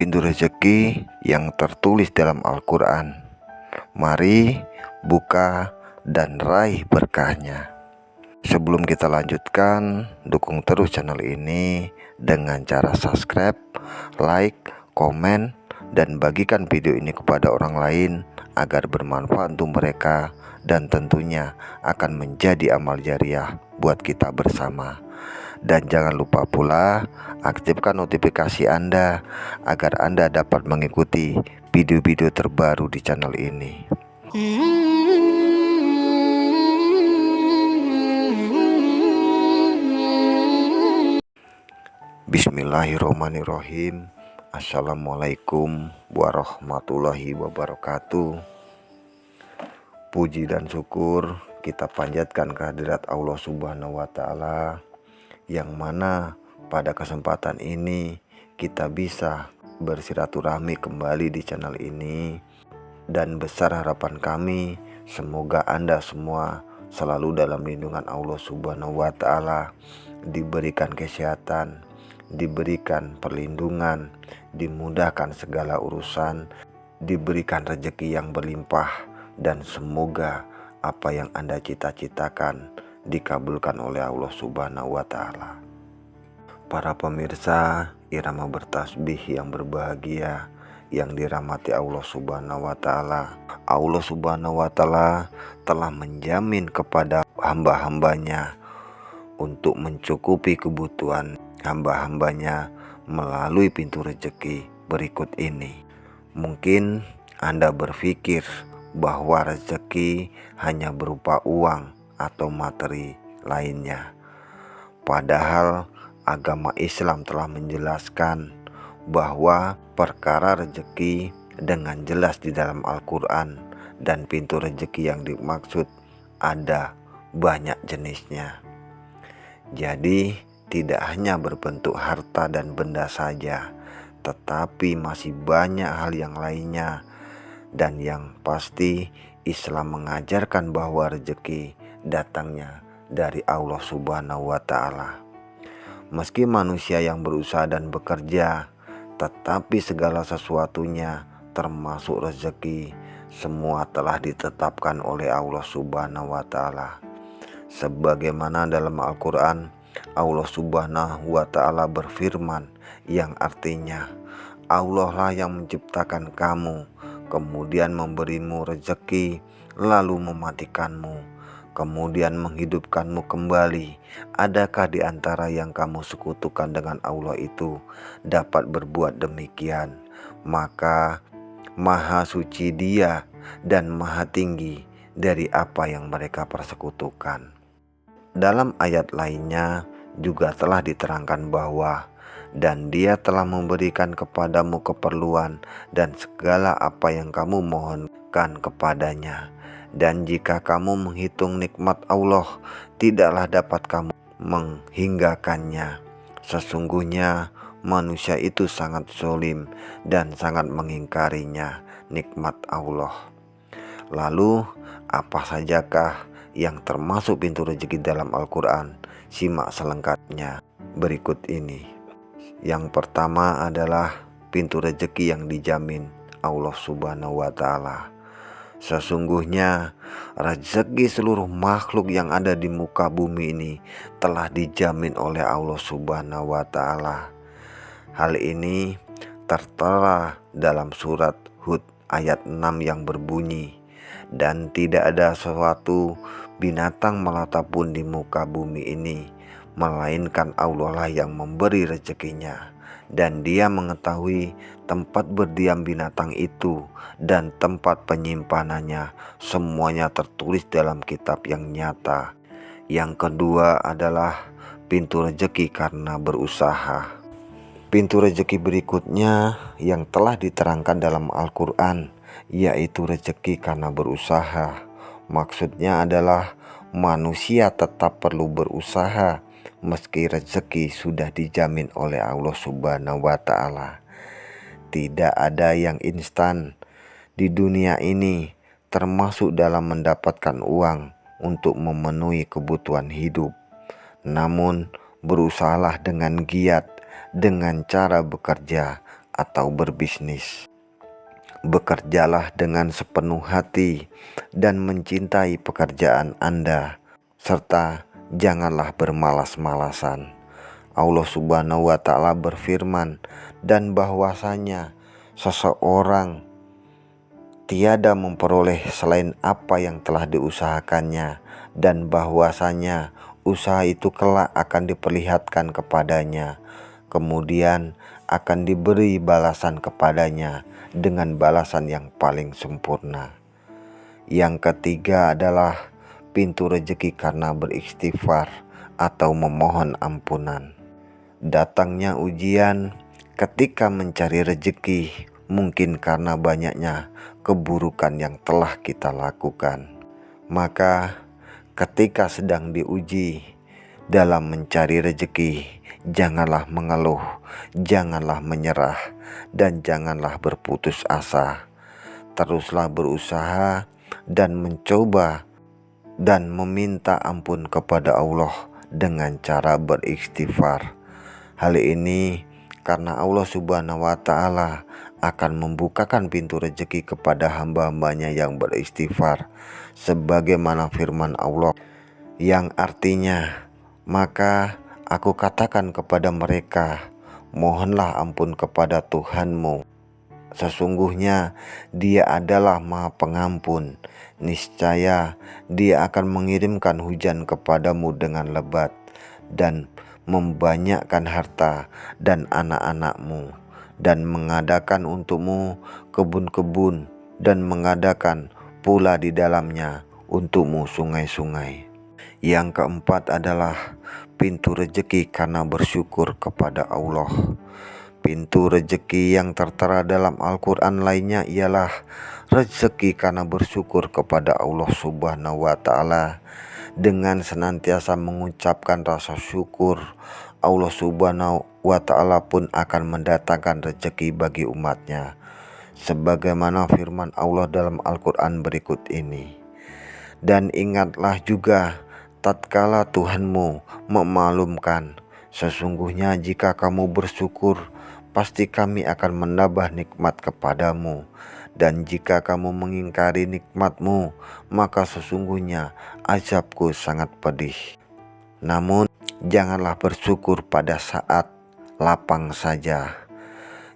pintu rezeki yang tertulis dalam Al-Quran. Mari buka dan raih berkahnya. Sebelum kita lanjutkan, dukung terus channel ini dengan cara subscribe, like, komen, dan bagikan video ini kepada orang lain agar bermanfaat untuk mereka dan tentunya akan menjadi amal jariah buat kita bersama. Dan jangan lupa pula aktifkan notifikasi Anda agar Anda dapat mengikuti video-video terbaru di channel ini. Bismillahirrahmanirrahim. Assalamualaikum warahmatullahi wabarakatuh. Puji dan syukur kita panjatkan kehadirat Allah Subhanahu wa Ta'ala, yang mana pada kesempatan ini kita bisa bersilaturahmi kembali di channel ini. Dan besar harapan kami semoga Anda semua selalu dalam lindungan Allah Subhanahu wa Ta'ala, diberikan kesehatan, diberikan perlindungan, dimudahkan segala urusan, diberikan rezeki yang berlimpah, dan semoga apa yang Anda cita-citakan dikabulkan oleh Allah Subhanahu wa Ta'ala. Para pemirsa irama bertasbih yang berbahagia, yang dirahmati Allah Subhanahu wa Ta'ala, Allah Subhanahu wa Ta'ala telah menjamin kepada hamba-hambanya untuk mencukupi kebutuhan hamba-hambanya melalui pintu rezeki berikut ini. Mungkin Anda berpikir bahwa rezeki hanya berupa uang atau materi lainnya. Padahal agama Islam telah menjelaskan bahwa perkara rezeki dengan jelas di dalam Al-Quran, dan pintu rezeki yang dimaksud ada banyak jenisnya. Jadi tidak hanya berbentuk harta dan benda saja, tetapi masih banyak hal yang lainnya. Dan yang pasti Islam mengajarkan bahwa rezeki datangnya dari Allah Subhanahu wa Ta'ala. Meski manusia yang berusaha dan bekerja, tetapi segala sesuatunya termasuk rezeki semua telah ditetapkan oleh Allah Subhanahu wa Ta'ala. Sebagaimana dalam Al-Quran, Allah Subhanahu wa Ta'ala berfirman, yang artinya Allah lah yang menciptakan kamu, kemudian memberimu rezeki, lalu mematikanmu, kemudian menghidupkanmu kembali. Adakah di antara yang kamu sekutukan dengan Allah itu dapat berbuat demikian? Maka Maha Suci Dia dan Maha Tinggi dari apa yang mereka persekutukan. Dalam ayat lainnya juga telah diterangkan bahwa dan Dia telah memberikan kepadamu keperluan dan segala apa yang kamu mohonkan kepadanya. Dan jika kamu menghitung nikmat Allah, tidaklah dapat kamu menghinggakannya. Sesungguhnya manusia itu sangat zalim dan sangat mengingkarinya, nikmat Allah. Lalu apa sajakah yang termasuk pintu rezeki dalam Al-Quran? Simak selengkapnya berikut ini. Yang pertama adalah pintu rezeki yang dijamin Allah Subhanahu wa Ta'ala. Sesungguhnya rezeki seluruh makhluk yang ada di muka bumi ini telah dijamin oleh Allah Subhanahu wa Ta'ala. Hal ini tertera dalam surat Hud ayat 6 yang berbunyi, dan tidak ada suatu binatang melata pun di muka bumi ini, melainkan Allah lah yang memberi rezekinya, dan Dia mengetahui tempat berdiam binatang itu dan tempat penyimpanannya. Semuanya tertulis dalam kitab yang nyata. Yang kedua adalah pintu rezeki karena berusaha. Pintu rezeki berikutnya yang telah diterangkan dalam Al-Quran, yaitu rezeki karena berusaha. Maksudnya adalah manusia tetap perlu berusaha meski rezeki sudah dijamin oleh Allah Subhanahu wa Ta'ala. Tidak ada yang instan di dunia ini, termasuk dalam mendapatkan uang untuk memenuhi kebutuhan hidup. Namun berusahalah dengan giat, dengan cara bekerja atau berbisnis. Bekerjalah dengan sepenuh hati dan mencintai pekerjaan Anda, serta janganlah bermalas-malasan. Allah Subhanahu wa Ta'ala berfirman, dan bahwasanya seseorang tiada memperoleh selain apa yang telah diusahakannya, dan bahwasanya usaha itu kelak akan diperlihatkan kepadanya, kemudian akan diberi balasan kepadanya dengan balasan yang paling sempurna. Yang ketiga adalah pintu rezeki karena beristighfar atau memohon ampunan. Datangnya ujian ketika mencari rezeki mungkin karena banyaknya keburukan yang telah kita lakukan. Maka ketika sedang diuji dalam mencari rezeki, janganlah mengeluh, janganlah menyerah, dan janganlah berputus asa. Teruslah berusaha dan mencoba dan meminta ampun kepada Allah dengan cara beristighfar. Hal ini karena Allah Subhanahu wa Ta'ala akan membukakan pintu rezeki kepada hamba-hambanya yang beristighfar, sebagaimana firman Allah yang artinya, maka aku katakan kepada mereka, mohonlah ampun kepada Tuhanmu, sesungguhnya Dia adalah Maha Pengampun. Niscaya Dia akan mengirimkan hujan kepadamu dengan lebat dan membanyakkan harta dan anak-anakmu, dan mengadakan untukmu kebun-kebun, dan mengadakan pula di dalamnya untukmu sungai-sungai. Yang keempat adalah pintu rezeki karena bersyukur kepada Allah. Pintu rezeki yang tertera dalam Al-Quran lainnya ialah rezeki karena bersyukur kepada Allah Subhanahu wa Ta'ala. Dengan senantiasa mengucapkan rasa syukur, Allah Subhanahu wa Ta'ala pun akan mendatangkan rezeki bagi umatnya, sebagaimana firman Allah dalam Al-Quran berikut ini. Dan ingatlah juga tatkala Tuhanmu memaklumkan, sesungguhnya jika kamu bersyukur, pasti kami akan menambah nikmat kepadamu. Dan jika kamu mengingkari nikmat-Mu, maka sesungguhnya azabku sangat pedih. Namun janganlah bersyukur pada saat lapang saja.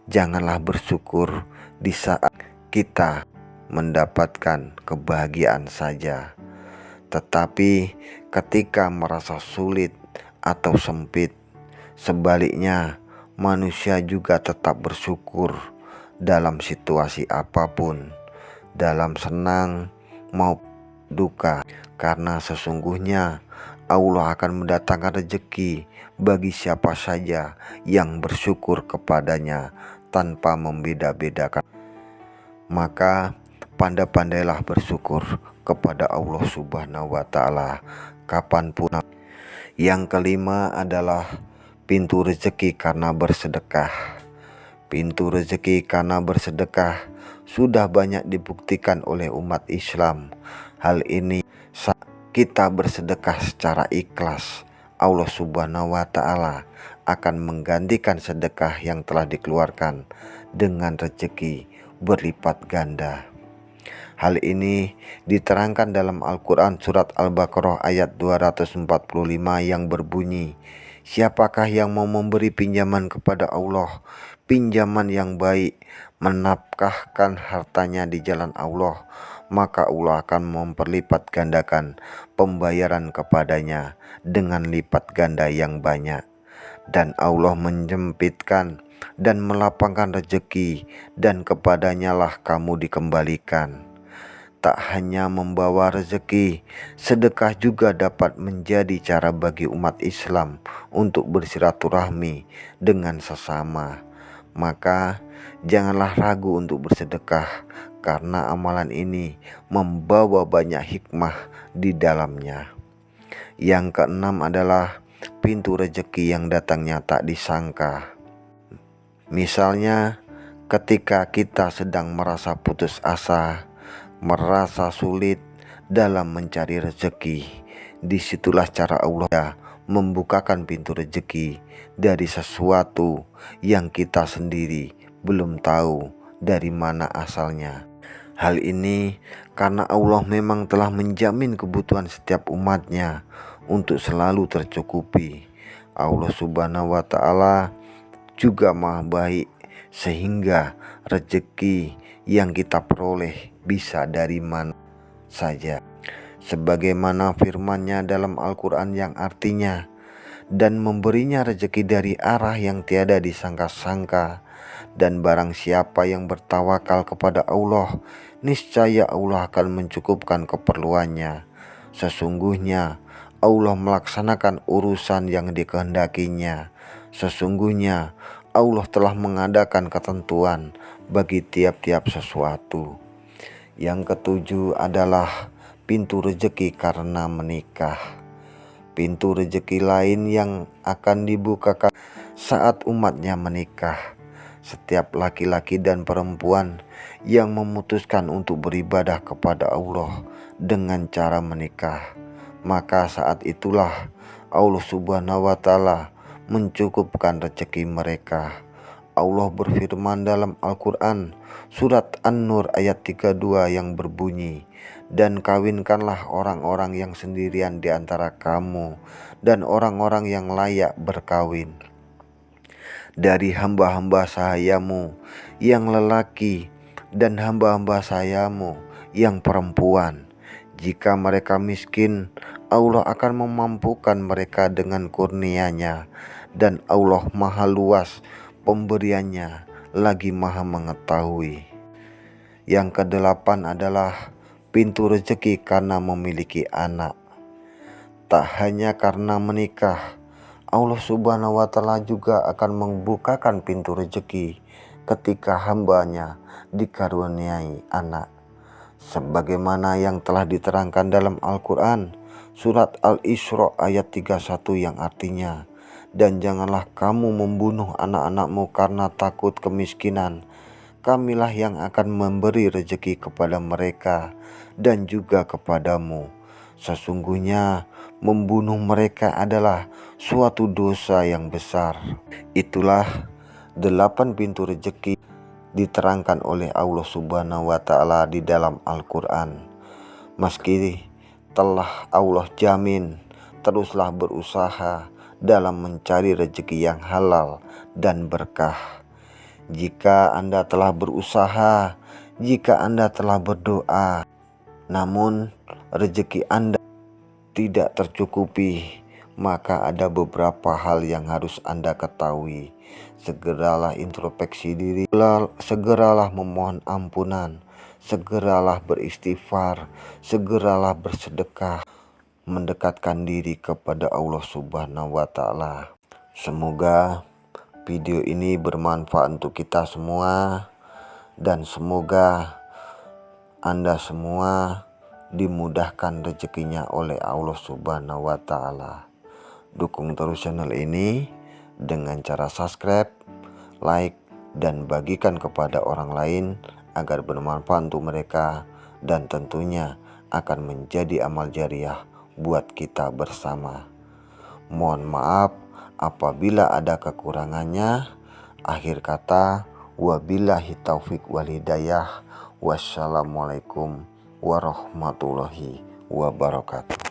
Janganlah bersyukur di saat kita mendapatkan kebahagiaan saja. Tetapi ketika merasa sulit atau sempit, sebaliknya manusia juga tetap bersyukur dalam situasi apapun, dalam senang maupun duka, karena sesungguhnya Allah akan mendatangkan rezeki bagi siapa saja yang bersyukur kepadanya tanpa membeda-bedakan. Maka pandai-pandailah bersyukur kepada Allah Subhanahu wa Ta'ala kapanpun. Yang kelima adalah pintu rezeki karena bersedekah. Pintu rezeki karena bersedekah sudah banyak dibuktikan oleh umat Islam. Hal ini saat kita bersedekah secara ikhlas, Allah Subhanahu wa Ta'ala akan menggantikan sedekah yang telah dikeluarkan dengan rezeki berlipat ganda. Hal ini diterangkan dalam Al-Quran surat Al-Baqarah ayat 245 yang berbunyi, siapakah yang mau memberi pinjaman kepada Allah, pinjaman yang baik, menafkahkan hartanya di jalan Allah, maka Allah akan memperlipat gandakan pembayaran kepadanya dengan lipat ganda yang banyak. Dan Allah menyempitkan dan melapangkan rezeki, dan kepadanya lah kamu dikembalikan. Tak hanya membawa rezeki, sedekah juga dapat menjadi cara bagi umat Islam untuk bersilaturahmi dengan sesama. Maka janganlah ragu untuk bersedekah, karena amalan ini membawa banyak hikmah di dalamnya. Yang keenam adalah pintu rezeki yang datangnya tak disangka. Misalnya ketika kita sedang merasa putus asa, merasa sulit dalam mencari rezeki, disitulah cara Allah membukakan pintu rezeki dari sesuatu yang kita sendiri belum tahu dari mana asalnya. Hal ini karena Allah memang telah menjamin kebutuhan setiap umatnya untuk selalu tercukupi. Allah Subhanahu wa Ta'ala juga Maha Baik, sehingga rezeki yang kita peroleh bisa dari mana saja. Sebagaimana firman-Nya dalam Al-Quran yang artinya, dan memberinya rezeki dari arah yang tiada disangka-sangka. Dan barang siapa yang bertawakal kepada Allah, niscaya Allah akan mencukupkan keperluannya. Sesungguhnya Allah melaksanakan urusan yang dikehendakinya. Sesungguhnya Allah telah mengadakan ketentuan bagi tiap-tiap sesuatu. Yang ketujuh adalah pintu rezeki karena menikah. Pintu rezeki lain yang akan dibukakan saat umatnya menikah. Setiap laki-laki dan perempuan yang memutuskan untuk beribadah kepada Allah dengan cara menikah, maka saat itulah Allah Subhanahu wa Ta'ala mencukupkan rezeki mereka. Allah berfirman dalam Al-Quran surat An-Nur ayat 32 yang berbunyi, dan kawinkanlah orang-orang yang sendirian di antara kamu dan orang-orang yang layak berkawin dari hamba-hamba sahayamu yang lelaki dan hamba-hamba sahayamu yang perempuan. Jika mereka miskin, Allah akan memampukan mereka dengan kurnia-Nya, dan Allah maha luas pemberiannya, lagi maha mengetahui. Yang kedelapan adalah pintu rezeki karena memiliki anak. Tak hanya karena menikah, Allah Subhanahu wa Ta'ala juga akan membukakan pintu rezeki ketika hamba-Nya dikaruniai anak. Sebagaimana yang telah diterangkan dalam Al-Quran surat Al-Isra ayat 31 yang artinya, dan janganlah kamu membunuh anak-anakmu karena takut kemiskinan. Kamilah yang akan memberi rezeki kepada mereka dan juga kepadamu. Sesungguhnya membunuh mereka adalah suatu dosa yang besar. Itulah 8 pintu rezeki diterangkan oleh Allah Subhanahu wa Ta'ala di dalam Al-Quran. Meski telah Allah jamin, teruslah berusaha dalam mencari rezeki yang halal dan berkah. Jika Anda telah berusaha, jika Anda telah berdoa, namun rezeki Anda tidak tercukupi, maka ada beberapa hal yang harus Anda ketahui. Segeralah introspeksi diri, segeralah memohon ampunan, segeralah beristighfar, segeralah bersedekah, mendekatkan diri kepada Allah Subhanahu wa Ta'ala. Semoga video ini bermanfaat untuk kita semua, dan semoga Anda semua dimudahkan rezekinya oleh Allah Subhanahu wa Ta'ala. Dukung terus channel ini dengan cara subscribe, like, dan bagikan kepada orang lain agar bermanfaat untuk mereka, dan tentunya akan menjadi amal jariah buat kita bersama. Mohon maaf apabila ada kekurangannya. Akhir kata, wabillahi taufik wal hidayah. Wassalamualaikum warahmatullahi wabarakatuh.